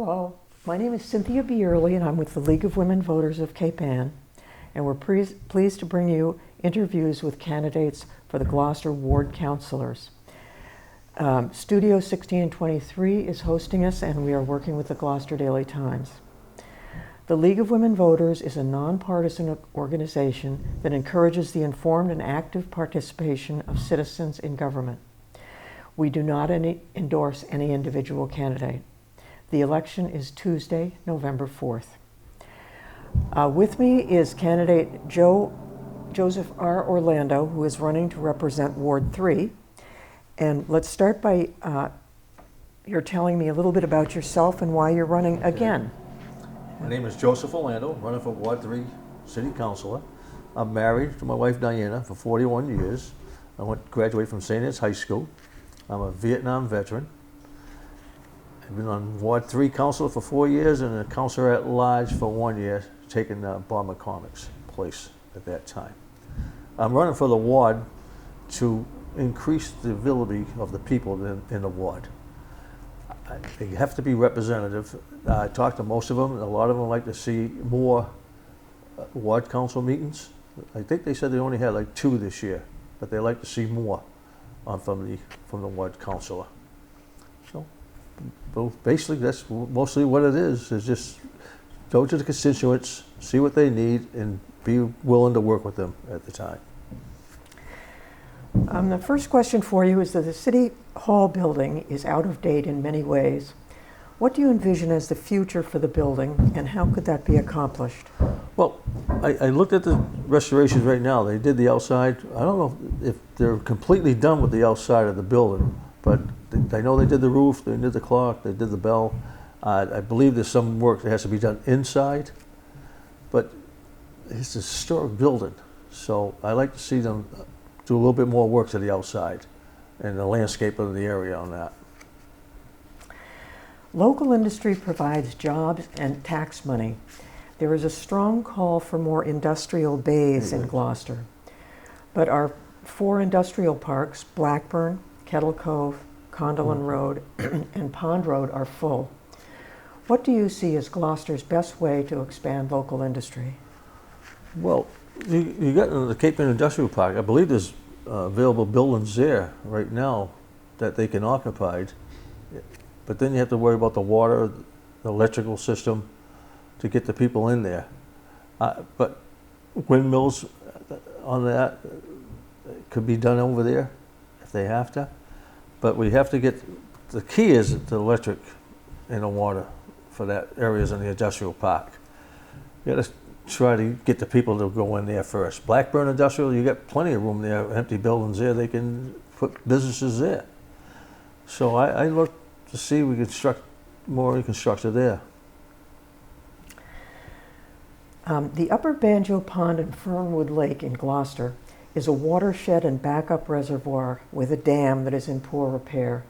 Hello, my name is Cynthia Bierley and I'm with the League of Women Voters of Cape Ann, and we're pleased to bring you interviews with candidates for the Gloucester Ward Councilors. Studio 1623 is hosting us, and we are working with the Gloucester Daily Times. The League of Women Voters is a nonpartisan organization that encourages the informed and active participation of citizens in government. We do not endorse any individual candidate. The election is Tuesday, November 4th. With me is candidate Joseph R. Orlando, who is running to represent Ward 3. And let's start by you're telling me a little bit about yourself and why you're running again. My name is Joseph Orlando, running for Ward 3 City Councilor. I'm married to my wife Diana for 41 years. I graduated from St. Anne's High School. I'm a Vietnam veteran. I've been on Ward 3 Councilor for 4 years and a Councilor at Large for 1 year, taking Bob McCormick's place at that time. I'm running for the ward to increase the ability of the people in the ward. They have to be representative. I talked to most of them, and a lot of them like to see more ward council meetings. I think they said they only had like 2 this year, but they like to see more from the ward councilor. So, basically, that's mostly what it is just go to the constituents, see what they need, and be willing to work with them at the time. The first question for you is that the City Hall building is out of date in many ways. What do you envision as the future for the building, and how could that be accomplished? Well, I looked at the restorations right now. They did the outside. I don't know if they're completely done with the outside of the building, but I know they did the roof, they did the clock, they did the bell. I believe there's some work that has to be done inside, but it's a historic building, so I like to see them do a little bit more work to the outside and the landscape of the area on that. Local industry provides jobs and tax money. There is a strong call for more industrial bays in Gloucester, but our 4 industrial parks, Blackburn, Kettle Cove, Condolin Road, and Pond Road, are full. What do you see as Gloucester's best way to expand local industry? Well, you got the Cape Ann Industrial Park. I believe there's available buildings there right now that they can occupy, but then you have to worry about the water, the electrical system to get the people in there. But windmills on that could be done over there if they have to. But we have to get, the key is the electric and the water for that areas in the industrial park. You got to try to get the people to go in there first. Blackburn Industrial, you got plenty of room there, empty buildings there. They can put businesses there. So I look to see we construct more infrastructure there. The Upper Banjo Pond and Fernwood Lake in Gloucester is a watershed and backup reservoir with a dam that is in poor repair.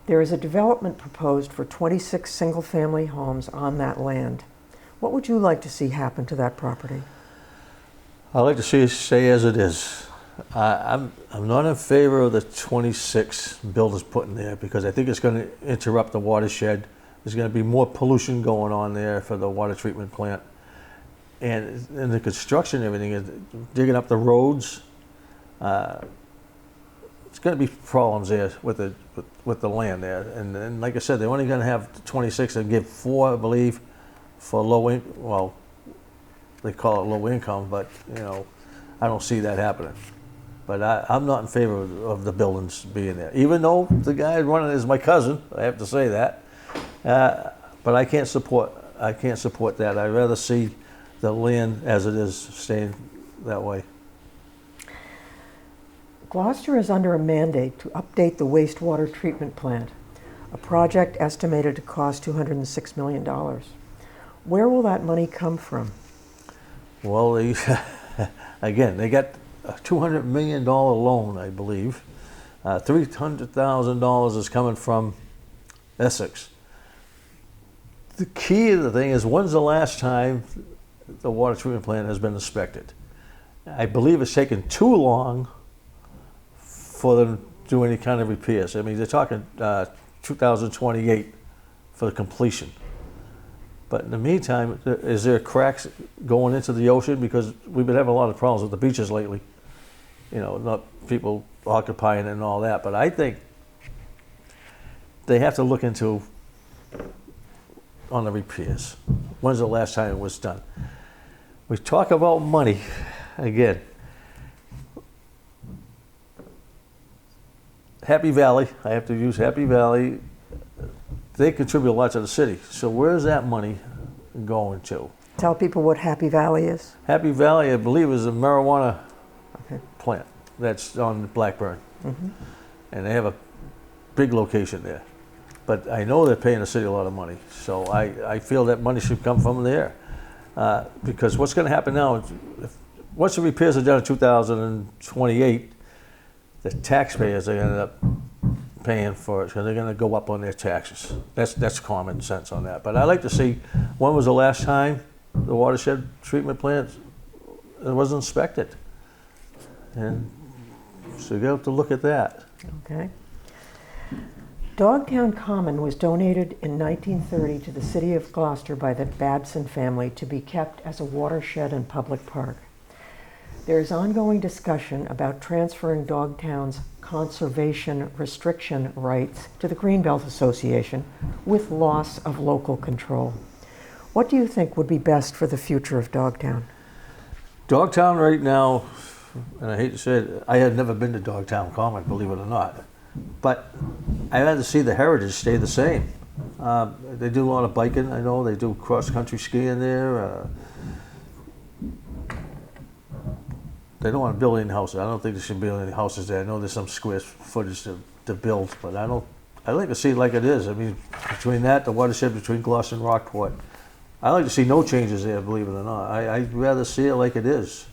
There is a development proposed for 26 single-family homes on that land. What would you like to see happen to that property? I like to see it stay as it is. I'm not in favor of the 26 buildings put in there because I think it's going to interrupt the watershed. There's going to be more pollution going on there for the water treatment plant. And the construction, everything is digging up the roads. It's going to be problems there with the land there. And like I said, they're only going to have 26 and give 4, I believe, for well, they call it low income, but I don't see that happening. But I'm not in favor of the buildings being there, even though the guy running is my cousin. I have to say that, but I can't support that. I'd rather see the land as it is staying that way. Gloucester is under a mandate to update the wastewater treatment plant, a project estimated to cost $206 million. Where will that money come from? Well, they got a $200 million loan, I believe. $300,000 is coming from Essex. The key to the thing is, when's the last time the water treatment plant has been inspected? I believe it's taken too long for them to do any kind of repairs. I mean, they're talking 2028 for completion. But in the meantime, is there cracks going into the ocean? Because we've been having a lot of problems with the beaches lately. You know, not people occupying it and all that. But I think they have to look into on the repairs. When's the last time it was done? We talk about money again. Happy Valley, I have to use Happy Valley. They contribute a lot to the city. So where's that money going to? Tell people what Happy Valley is. Happy Valley, I believe, is a marijuana Okay. plant that's on Blackburn. Mm-hmm. And they have a big location there. But I know they're paying the city a lot of money. So I feel that money should come from there. Because what's going to happen now, is once the repairs are done in 2028, the taxpayers are going to end up paying for it because they're going to go up on their taxes. That's common sense on that. But I like to see, when was the last time the watershed treatment plant was inspected? And so you have to look at that. Okay. Dogtown Common was donated in 1930 to the city of Gloucester by the Babson family to be kept as a watershed and public park. There is ongoing discussion about transferring Dogtown's conservation restriction rights to the Greenbelt Association with loss of local control. What do you think would be best for the future of Dogtown? Dogtown right now, and I hate to say it, I had never been to Dogtown Common, believe it or not. But I'd rather see the heritage stay the same. They do a lot of biking, I know. They do cross-country skiing there. They don't want to build any houses. I don't think there should build any houses there. I know there's some square footage to build, but I like to see it like it is. I mean, between that, the watershed between Gloucester and Rockport, I like to see no changes there, believe it or not. I'd rather see it like it is.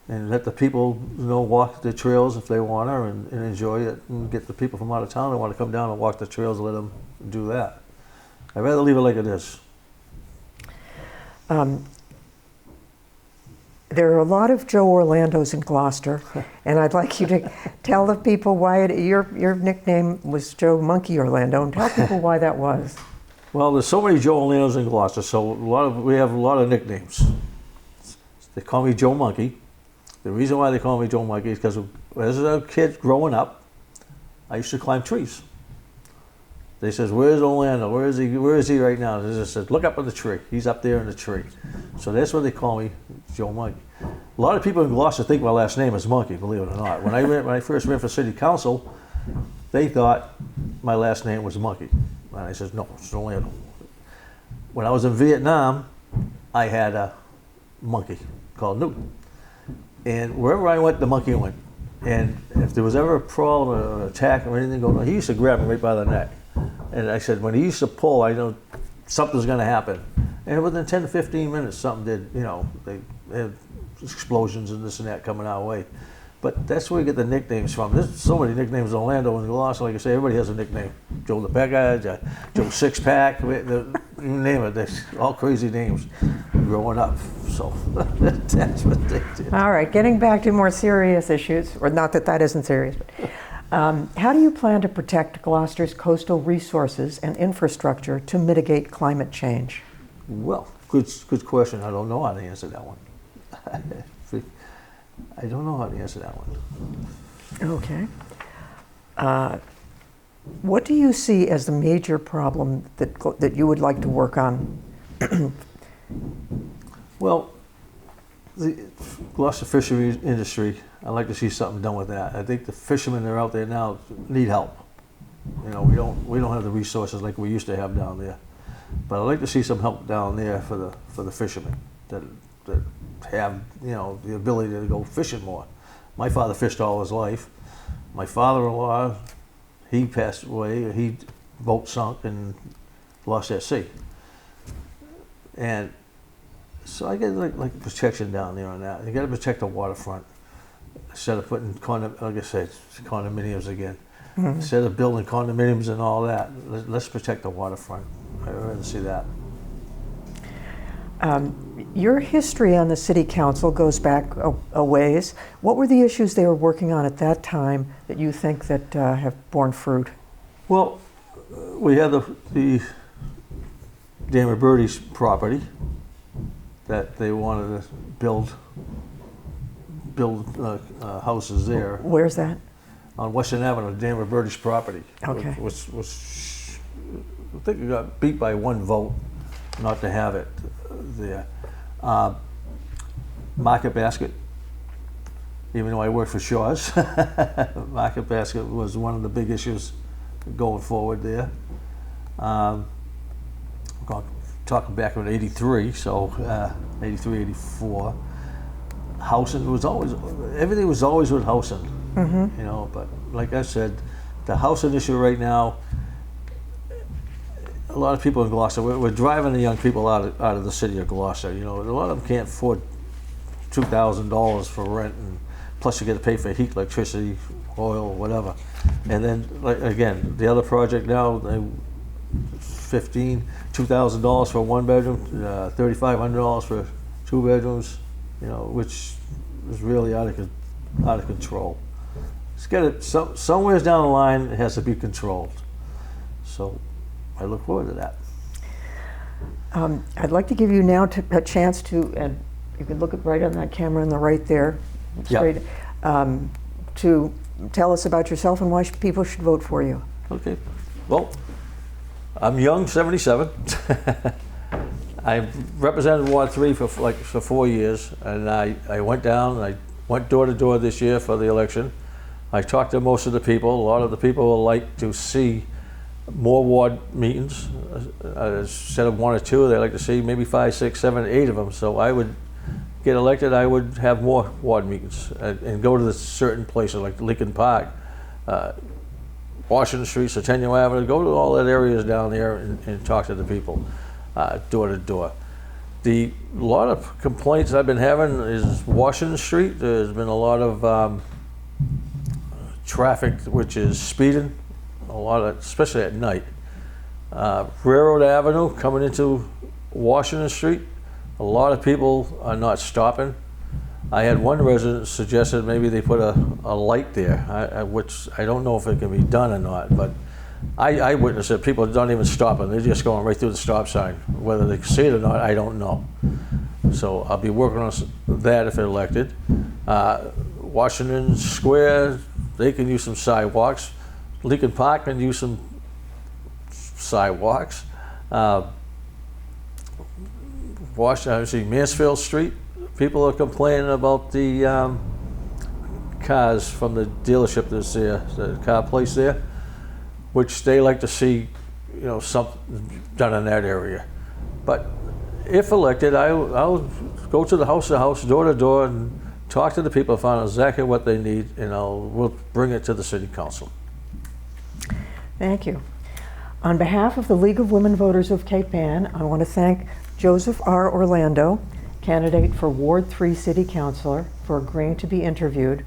And let the people, walk the trails if they want to and enjoy it, and get the people from out of town that want to come down and walk the trails, let them do that. I'd rather leave it like it is. There are a lot of Joe Orlandos in Gloucester, and I'd like you to tell the people why your nickname was Joe Monkey Orlando, and tell people why that was. Well, there's so many Joe Orlandos in Gloucester, so we have a lot of nicknames. They call me Joe Monkey. The reason why they call me Joe Monkey is because as a kid growing up, I used to climb trees. They says, "Where's Orlando? Where is he right now?" They just said, "Look up in the tree. He's up there in the tree." So that's what they call me, Joe Monkey. A lot of people in Gloucester think my last name is Monkey, believe it or not. When I first ran for city council, they thought my last name was Monkey. And I said, "No, it's Orlando." When I was in Vietnam, I had a monkey called Newton. And wherever I went, the monkey went. And if there was ever a problem or an attack or anything going on, he used to grab me right by the neck. And I said, when he used to pull, I know something's going to happen. And within 10 to 15 minutes, something did, they had explosions and this and that coming our way. But that's where we get the nicknames from. There's so many nicknames in Orlando and Gloucester. Like I say, everybody has a nickname. Joe the Beggar, Joe Six Pack, you name it. There's all crazy names growing up. So that's what they did. All right, getting back to more serious issues, or not that isn't serious, but how do you plan to protect Gloucester's coastal resources and infrastructure to mitigate climate change? Well, good question. I don't know how to answer that one. I don't know how to answer that one. Okay. What do you see as the major problem that you would like to work on? Well, the Gloucester fishery industry, I'd like to see something done with that. I think the fishermen that are out there now need help. We don't have the resources like we used to have down there. But I'd like to see some help down there for the fishermen that have the ability to go fishing more. My father fished all his life. My father-in-law, he passed away. He boat sunk and lost at sea. And so I get like protection down there on that. You got to protect the waterfront instead of putting like I said, condominiums again. Mm-hmm. Instead of building condominiums and all that, let's protect the waterfront. I'd rather see that. Your history on the city council goes back a ways. What were the issues they were working on at that time that you think that have borne fruit? Well, we had the Dan Roberti's property that they wanted to build houses there Where's that? on Western Avenue, Dan Roberti's property. Okay. I think it got beat by one vote not to have it there. Market Basket, even though I work for Shaw's, Market Basket was one of the big issues going forward there. Talking back in '83, so '83, '84. Housing was always, everything was always with housing, you know, but like I said, the housing issue right now, a lot of people in Gloucester, we're driving the young people out of the city of Gloucester. You know, a lot of them can't afford $2,000 for rent, and plus you got to pay for heat, electricity, oil, whatever. And then, like, again, the other project now, $2,000 for one bedroom, $3,500 for two bedrooms. You know, which is really out of control. It's got it somewhere down the line. It has to be controlled. So I look forward to that. I'd like to give you now a chance to, and you can look right on that camera on the right there, straight, to tell us about yourself and why people should vote for you. Okay. Well, I'm young, 77. I represented Ward 3 for 4 years, and I went down and I went door to door this year for the election. I talked to most of the people. A lot of the people would like to see more ward meetings. Instead of 1 or 2, they like to see maybe 5, 6, 7, 8 of them. So I would get elected, I would have more ward meetings and go to the certain places like Lincoln Park, Washington Street, Centennial Avenue, go to all that areas down there and talk to the people. Door to door. A lot of complaints I've been having is Washington Street. There's been a lot of traffic, which is speeding, especially at night. Railroad Avenue coming into Washington Street, a lot of people are not stopping. I had one resident suggested maybe they put a light there, which I don't know if it can be done or not, but I witnessed it. People don't even stop them. They're just going right through the stop sign. Whether they see it or not, I don't know. So I'll be working on that if elected. Washington Square, they can use some sidewalks. Lincoln Park can use some sidewalks. Mansfield Street, people are complaining about the cars from the dealership that's there, the car place there, which they like to see, you know, something done in that area. But if elected, I'll go to the house, door to door, and talk to the people, find out exactly what they need, and we'll bring it to the City Council. Thank you. On behalf of the League of Women Voters of Cape Ann, I want to thank Joseph R. Orlando, candidate for Ward 3 City Councilor, for agreeing to be interviewed.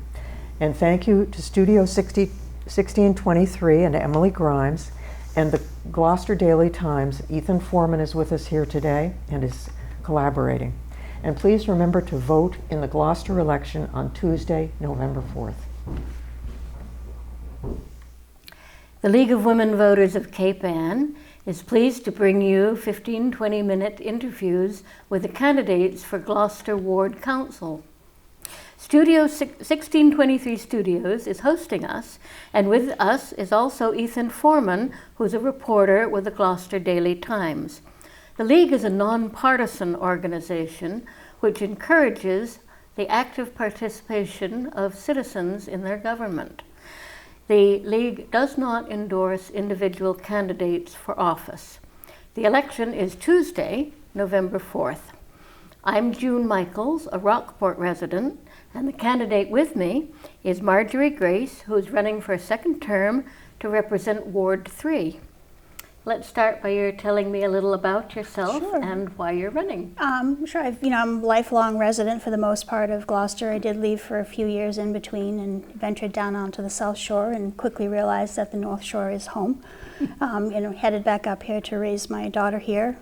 And thank you to Studio 1623 and Emily Grimes and the Gloucester Daily Times. Ethan Foreman is with us here today and is collaborating. And please remember to vote in the Gloucester election on Tuesday, November 4th. The League of Women Voters of Cape Ann is pleased to bring you 15-20-minute interviews with the candidates for Gloucester Ward Council. Studio 1623 Studios is hosting us, and with us is also Ethan Foreman, who's a reporter with the Gloucester Daily Times. The League is a nonpartisan organization which encourages the active participation of citizens in their government. The League does not endorse individual candidates for office. The election is Tuesday, November 4th. I'm June Michaels, a Rockport resident, and the candidate with me is Marjorie Grace, who's running for a second term to represent Ward 3. Let's start by your telling me a little about yourself. Sure. And why you're running. Sure. I'm a lifelong resident for the most part of Gloucester. I did leave for a few years in between and ventured down onto the South Shore and quickly realized that the North Shore is home. Headed back up here to raise my daughter here.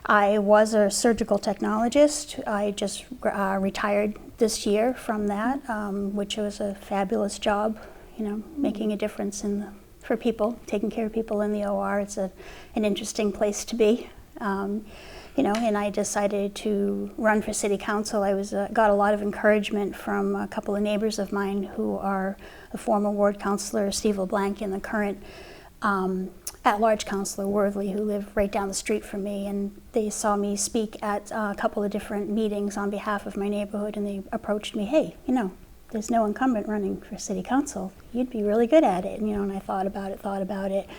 I was a surgical technologist. I just retired this year from that, which was a fabulous job, making a difference in for people, taking care of people in the OR. It's an interesting place to be. And I decided to run for city council. I got a lot of encouragement from a couple of neighbors of mine who are the former ward councilor, Steve LeBlanc, and the current at-large councilor, Worthley, who live right down the street from me. And they saw me speak at a couple of different meetings on behalf of my neighborhood, and they approached me, hey, there's no incumbent running for city council. You'd be really good at it. And I thought about it.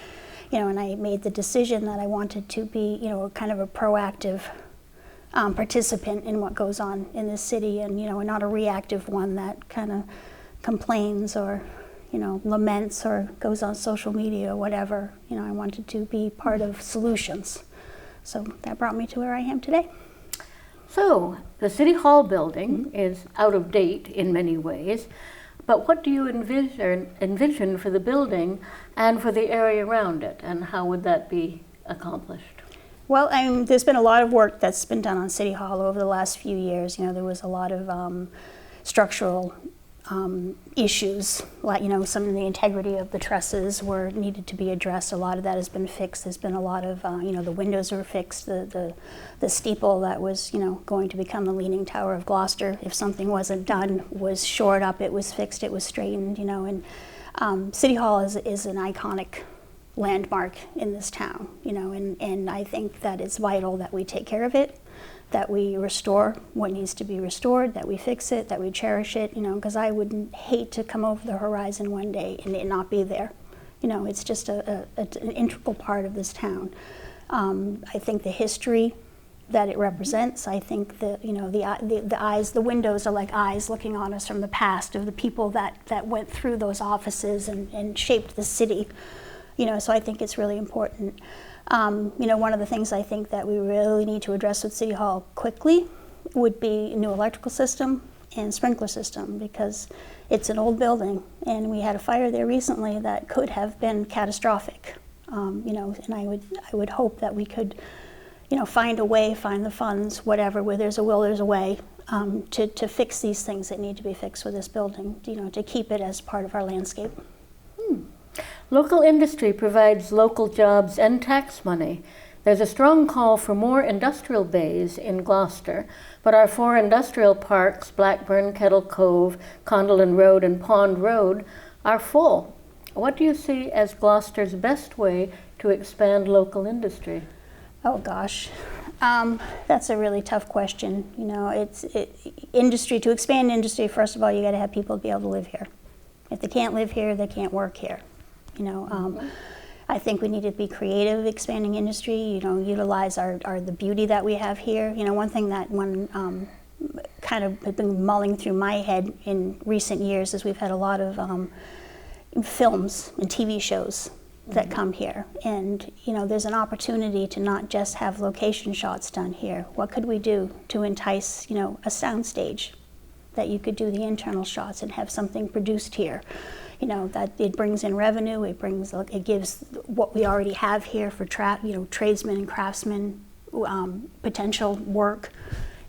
And I made the decision that I wanted to be, kind of a proactive participant in what goes on in this city, and not a reactive one that kind of complains or, laments or goes on social media or whatever. I wanted to be part of solutions. So that brought me to where I am today. So the City Hall building is out of date in many ways, but what do you envision for the building and for the area around it, and how would that be accomplished? Well, there's been a lot of work that's been done on City Hall over the last few years. There was a lot of structural issues, like some of the integrity of the trusses needed to be addressed. A lot of that has been fixed. There's been a lot of the windows were fixed. The steeple that was going to become the Leaning Tower of Gloucester, if something wasn't done, was shored up. It was fixed. It was straightened. And City Hall is an iconic landmark in this town. And I think that it's vital that we take care of it, that we restore what needs to be restored, that we fix it, that we cherish it, because I would hate to come over the horizon one day and it not be there. It's just an integral part of this town. I think the history that it represents, I think that, the eyes, the windows are like eyes looking on us from the past of the people that went through those offices and shaped the city. So I think it's really important. One of the things I think that we really need to address with City Hall quickly would be a new electrical system and sprinkler system, because it's an old building and we had a fire there recently that could have been catastrophic. And I would hope that we could, find a way, find the funds, whatever, where there's a will, there's a way, to fix these things that need to be fixed with this building, to keep it as part of our landscape. Local industry provides local jobs and tax money. There's a strong call for more industrial bays in Gloucester, but our 4 industrial parks, Blackburn, Kettle Cove, Condelin Road, and Pond Road, are full. What do you see as Gloucester's best way to expand local industry? Oh gosh, that's a really tough question. Industry, to expand industry, first of all, you got to have people be able to live here. If they can't live here, they can't work here. I think we need to be creative expanding industry, utilize the beauty that we have here. One thing that kind of has been mulling through my head in recent years is we've had a lot of films and TV shows that come here. And, there's an opportunity to not just have location shots done here. What could we do to entice, a sound stage that you could do the internal shots and have something produced here? That it brings in revenue, it gives what we already have here for tradesmen and craftsmen potential work.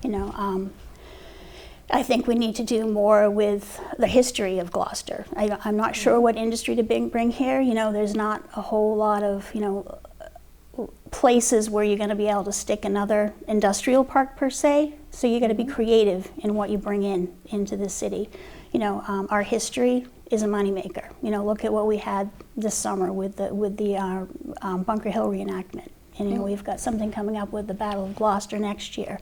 I think we need to do more with the history of Gloucester. I'm not sure what industry to bring here. There's not a whole lot of places where you're going to be able to stick another industrial park per se. So you got to be creative in what you bring into the city. Our history is a moneymaker. Look at what we had this summer with the Bunker Hill reenactment. And we've got something coming up with the Battle of Gloucester next year.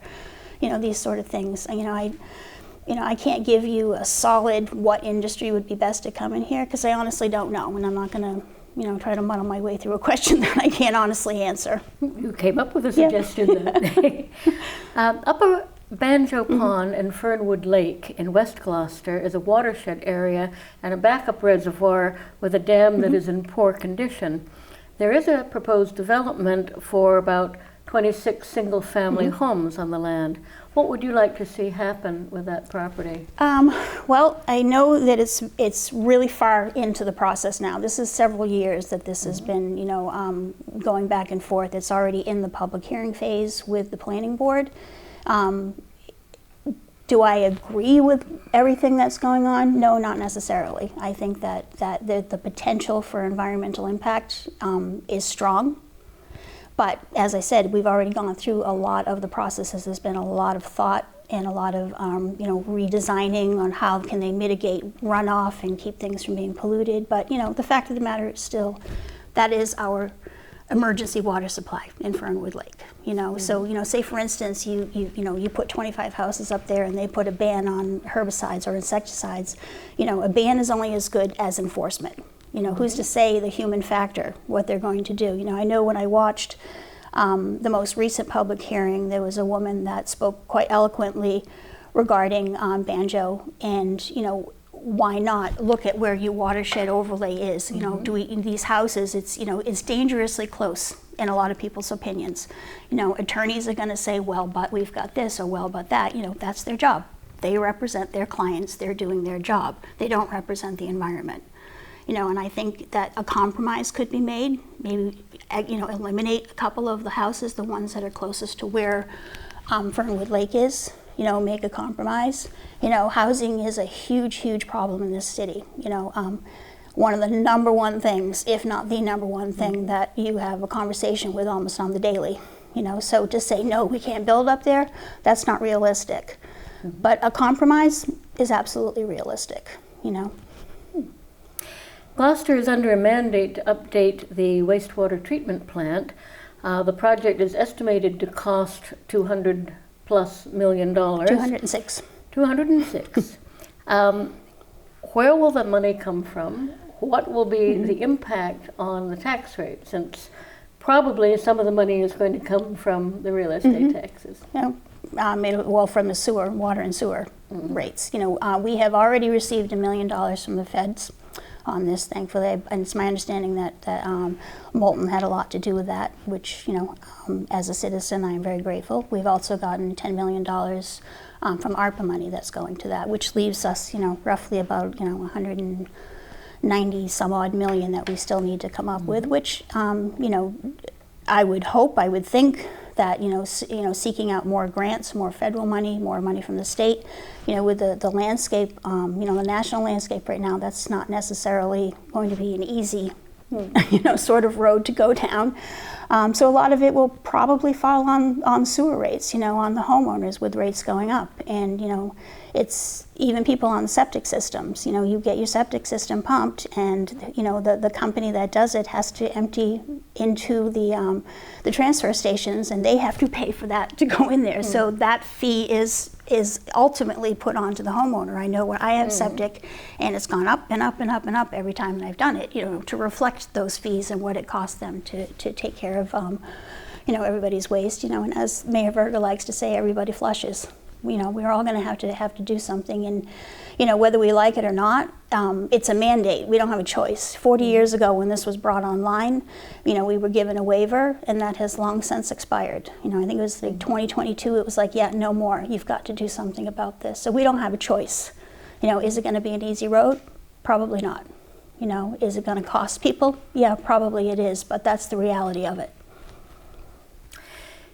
These sort of things. I can't give you a solid what industry would be best to come in here, because I honestly don't know, and I'm not going to try to muddle my way through a question that I can't honestly answer. You came up with a suggestion then. Upper Banjo Pond and Fernwood Lake in West Gloucester is a watershed area and a backup reservoir with a dam that is in poor condition. There is a proposed development for about 26 single-family homes on the land. What would you like to see happen with that property? Well, I know that it's really far into the process now. This is several years that this has been, going back and forth. It's already in the public hearing phase with the planning board. Do I agree with everything that's going on? No, not necessarily. I think that the potential for environmental impact is strong. But as I said, we've already gone through a lot of the processes. There's been a lot of thought and a lot of redesigning on how can they mitigate runoff and keep things from being polluted. But the fact of the matter is still, that is our emergency water supply in Fernwood Lake. So say for instance you put 25 houses up there and they put a ban on herbicides or insecticides. A ban is only as good as enforcement. Who's to say the human factor, what they're going to do? I know when I watched the most recent public hearing, there was a woman that spoke quite eloquently regarding banjo, and why not look at where your watershed overlay is? In these houses, it's dangerously close in a lot of people's opinions. Attorneys are going to say, well, but we've got this, or well, but that. That's their job. They represent their clients. They're doing their job. They don't represent the environment. And I think that a compromise could be made. Maybe eliminate a couple of the houses, the ones that are closest to where Fernwood Lake is. Make a compromise. Housing is a huge problem in this city. One of the number one things, if not the number one thing, that you have a conversation with almost on the daily. So to say, no, we can't build up there, that's not realistic. But a compromise is absolutely realistic. Gloucester is under a mandate to update the wastewater treatment plant. The project is estimated to cost $200+ million. 206. 206. Where will the money come from? What will be the impact on the tax rate, since probably some of the money is going to come from the real estate taxes? From the sewer, water and sewer rates. We have already received $1 million from the feds on this, thankfully, and it's my understanding that Moulton had a lot to do with that, which, as a citizen, I am very grateful. We've also gotten $10 million from ARPA money that's going to that, which leaves us, roughly about, 190 some odd million that we still need to come up with, which, I would think that, seeking out more grants, more federal money, more money from the state, with the landscape, the national landscape right now, that's not necessarily going to be an easy, sort of road to go down. So a lot of it will probably fall on sewer rates, on the homeowners with rates going up. And, it's even people on septic systems. You get your septic system pumped, and, the company that does it has to empty into the transfer stations, and they have to pay for that to go in there. So that fee is ultimately put onto the homeowner. I know where I have septic, and it's gone up and up and up and up every time that I've done it, to reflect those fees and what it costs them to take care of, everybody's waste, and as Mayor Verga likes to say, everybody flushes. We're all going to have to do something, and whether we like it or not, it's a mandate. We don't have a choice. 40 years ago, when this was brought online, we were given a waiver, and that has long since expired. I think it was like 2022. It was like, yeah, no more. You've got to do something about this. So we don't have a choice. Is it going to be an easy road? Probably not. Is it going to cost people? Yeah, probably it is, but that's the reality of it.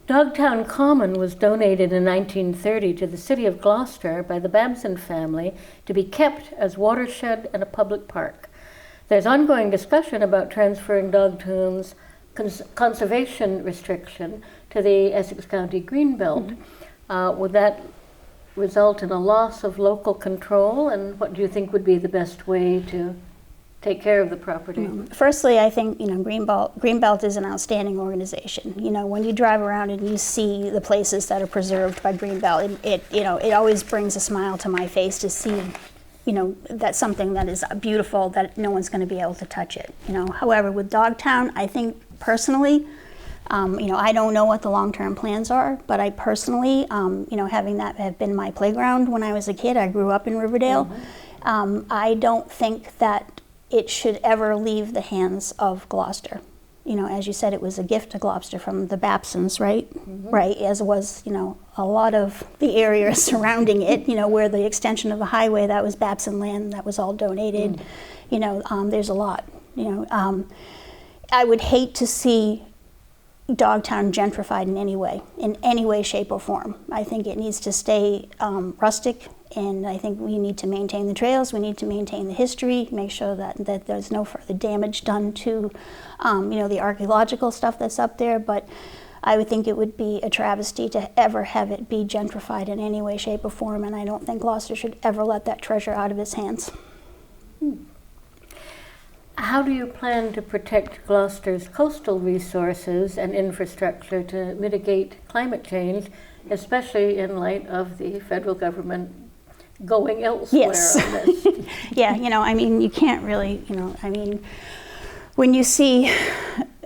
Dogtown Common was donated in 1930 to the city of Gloucester by the Babson family to be kept as watershed and a public park. There's ongoing discussion about transferring Dogtown's conservation restriction to the Essex County Greenbelt. Would that result in a loss of local control, and what do you think would be the best way to take care of the property? Firstly, I think Greenbelt is an outstanding organization. When you drive around and you see the places that are preserved by Greenbelt, it always brings a smile to my face to see, that's something that is beautiful, that no one's going to be able to touch it. However, with Dogtown, I think personally, I don't know what the long-term plans are, but I personally, having that have been my playground when I was a kid, I grew up in Riverdale. I don't think that it should ever leave the hands of Gloucester. As you said, it was a gift to Gloucester from the Babsons, right? Right, as was, a lot of the area surrounding it, where the extension of the highway, that was Babson land, that was all donated. There's a lot, I would hate to see, Dogtown gentrified in any way, shape, or form. I think it needs to stay rustic, and I think we need to maintain the trails, we need to maintain the history, make sure that there's no further damage done to the archaeological stuff that's up there, but I would think it would be a travesty to ever have it be gentrified in any way, shape, or form, and I don't think Gloucester should ever let that treasure out of its hands. How do you plan to protect Gloucester's coastal resources and infrastructure to mitigate climate change, especially in light of the federal government going elsewhere Yes. on this? Yeah, you can't really, when you see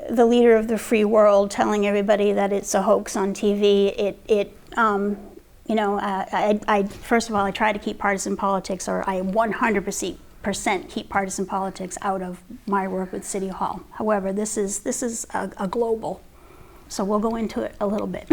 the leader of the free world telling everybody that it's a hoax on TV, I first of all, I try to keep partisan politics, or I 100% keep partisan politics out of my work with City Hall. However, this is a global, so we'll go into it a little bit.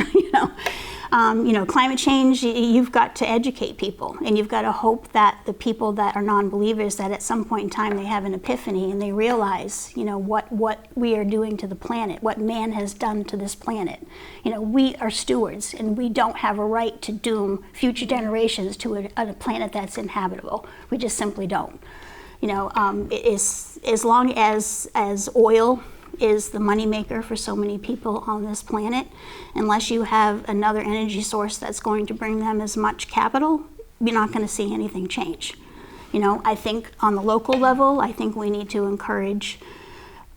Climate change, you've got to educate people, and you've got to hope that the people that are non-believers, that at some point in time they have an epiphany and they realize, what we are doing to the planet, what man has done to this planet. We are stewards, and we don't have a right to doom future generations to a planet that's inhabitable. We just simply don't. As long as oil is the moneymaker for so many people on this planet, unless you have another energy source that's going to bring them as much capital, you're not going to see anything change. I think on the local level, I think we need to encourage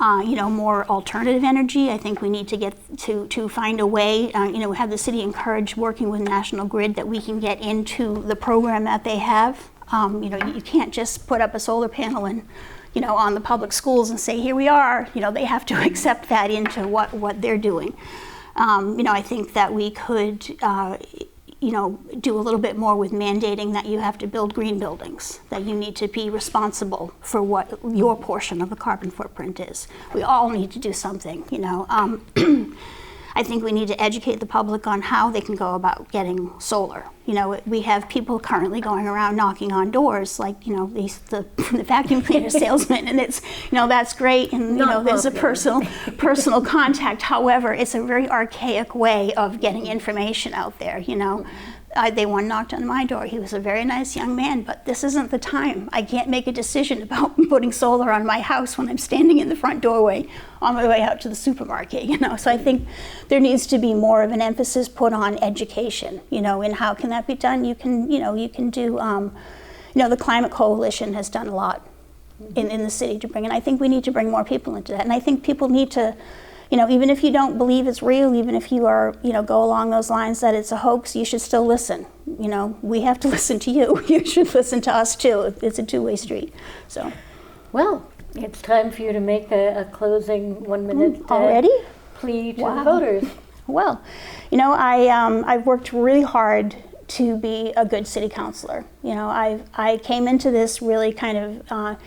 more alternative energy. I think we need to get to find a way, have the city encourage working with National Grid, that we can get into the program that they have. You can't just put up a solar panel and on the public schools and say, here we are. They have to accept that into what they're doing. I think that we could, do a little bit more with mandating that you have to build green buildings, that you need to be responsible for what your portion of the carbon footprint is. We all need to do something, I think we need to educate the public on how they can go about getting solar. We have people currently going around knocking on doors, like, the vacuum cleaner salesman, and it's, that's great, and, there's a personal contact. However, it's a very archaic way of getting information out there, One knocked on my door. He was a very nice young man, but this isn't the time. I can't make a decision about putting solar on my house when I'm standing in the front doorway on my way out to the supermarket, So I think there needs to be more of an emphasis put on education, and how can that be done? You can do, the Climate Coalition has done a lot in the city to bring, and I think we need to bring more people into that. And I think people need to, even if you don't believe it's real, even if you are, go along those lines that it's a hoax, you should still listen. We have to listen to you. You should listen to us too. It's a two-way street. So, well, it's time for you to make a closing 1 minute already plea to Wow. the voters. Well, I've worked really hard to be a good city councilor. I came into this really kind of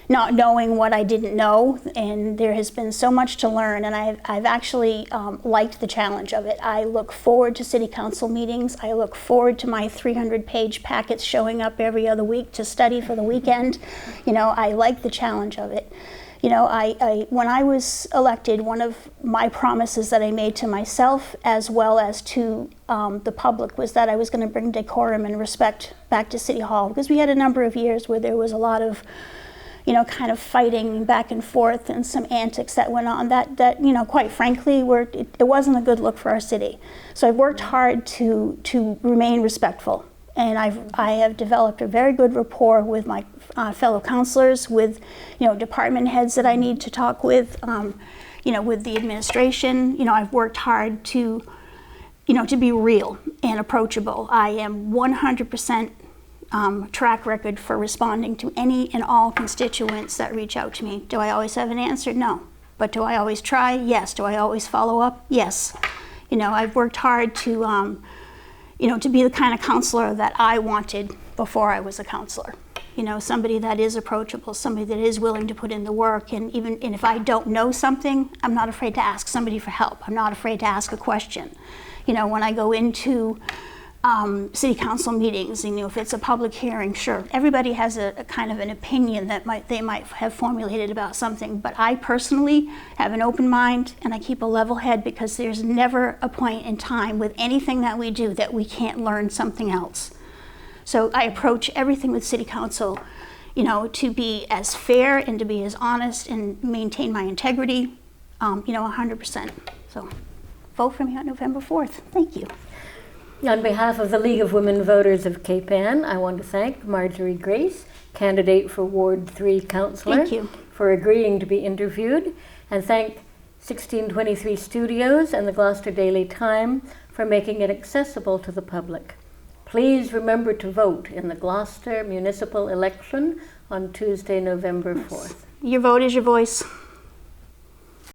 not knowing what I didn't know, and there has been so much to learn, and I've actually liked the challenge of it. I look forward to city council meetings. I look forward to my 300-page packets showing up every other week to study for the weekend. I like the challenge of it. When I was elected, one of my promises that I made to myself as well as to the public was that I was going to bring decorum and respect back to City Hall, because we had a number of years where there was a lot of kind of fighting back and forth and some antics that went on that quite frankly, it wasn't a good look for our city. So I've worked hard to remain respectful, and I have developed a very good rapport with my fellow councilors, with department heads that I need to talk with, with the administration. I've worked hard to be real and approachable. I am 100% track record for responding to any and all constituents that reach out to me. Do I always have an answer? No. But do I always try? Yes. Do I always follow up? Yes. I've worked hard to, to be the kind of counselor that I wanted before I was a counselor. Somebody that is approachable, somebody that is willing to put in the work, and if I don't know something, I'm not afraid to ask somebody for help. I'm not afraid to ask a question. When I go into city council meetings, if it's a public hearing, sure. Everybody has a kind of an opinion that they might have formulated about something, but I personally have an open mind and I keep a level head, because there's never a point in time with anything that we do that we can't learn something else. So I approach everything with city council, to be as fair and to be as honest and maintain my integrity, 100%. So vote for me on November 4th. Thank you. On behalf of the League of Women Voters of Cape Ann, I want to thank Marjorie Grace, candidate for Ward 3 Councillor, Thank you. for agreeing to be interviewed, and thank 1623 Studios and the Gloucester Daily Time for making it accessible to the public. Please remember to vote in the Gloucester municipal election on Tuesday, November 4th. Your vote is your voice.